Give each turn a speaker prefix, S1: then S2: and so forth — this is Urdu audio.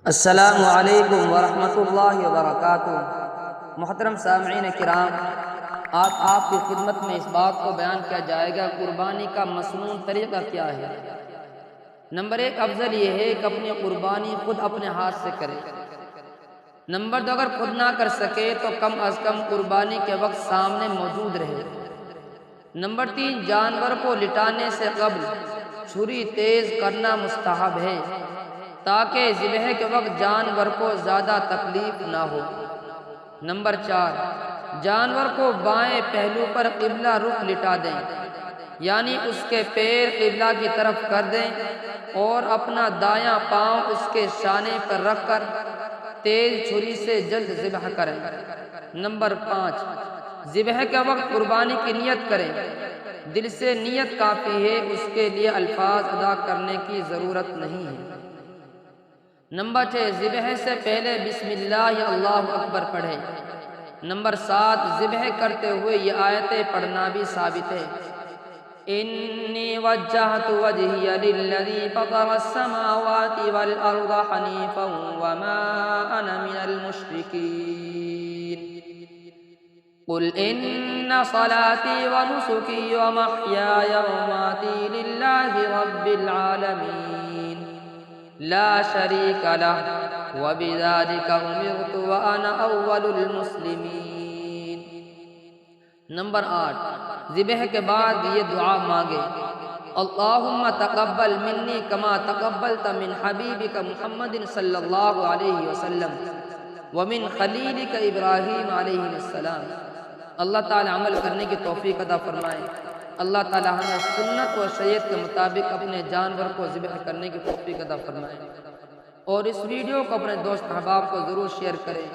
S1: السلام علیکم ورحمۃ اللہ وبرکاتہ۔ محترم سامعین کرام، آج آپ کی خدمت میں اس بات کو بیان کیا جائے گا قربانی کا مسنون طریقہ کیا ہے۔ نمبر 1، افضل یہ ہے کہ اپنی قربانی خود اپنے ہاتھ سے کرے۔ نمبر 2، اگر خود نہ کر سکے تو کم از کم قربانی کے وقت سامنے موجود رہے۔ نمبر 3، جانور کو لٹانے سے قبل چھری تیز کرنا مستحب ہے تاکہ ذبح کے وقت جانور کو زیادہ تکلیف نہ ہو۔ نمبر 4، جانور کو بائیں پہلو پر قبلہ رخ لٹا دیں، یعنی اس کے پیر قبلہ کی طرف کر دیں اور اپنا دایاں پاؤں اس کے شانے پر رکھ کر تیز چھری سے جلد ذبح کریں۔ نمبر 5، ذبح کے وقت قربانی کی نیت کریں۔ دل سے نیت کافی ہے، اس کے لیے الفاظ ادا کرنے کی ضرورت نہیں ہے۔ نمبر 6، ذبح سے پہلے بسم اللہ یا اللہ اکبر پڑھیں۔ نمبر 7، ذبح کرتے ہوئے یہ آیتیں پڑھنا بھی ثابت ہے۔ انی وجہت وجہی للذی فطر السماوات والارض حنیفا وما انا من المشرکین قل ان صلاتی ونسکی ومحیای ومماتی للہ رب العالمین لا شریک لہ وبذالک امرت وانا اول المسلمین۔ نمبر 8، ذبح کے بعد یہ دعا مانگے، اللہم تقبل منی کما تقبلت من حبیبک محمد صلی اللہ علیہ وسلم ومن خلیلک ابراہیم علیہ السلام۔ اللہ تعالی عمل کرنے کی توفیق عطا فرمائے۔ اللہ تعالی ہمیں سنت و شریعت کے مطابق اپنے جانور کو ذبح کرنے کی توفیق عطا فرمائے، اور اس ویڈیو کو اپنے دوست احباب کو ضرور شیئر کریں۔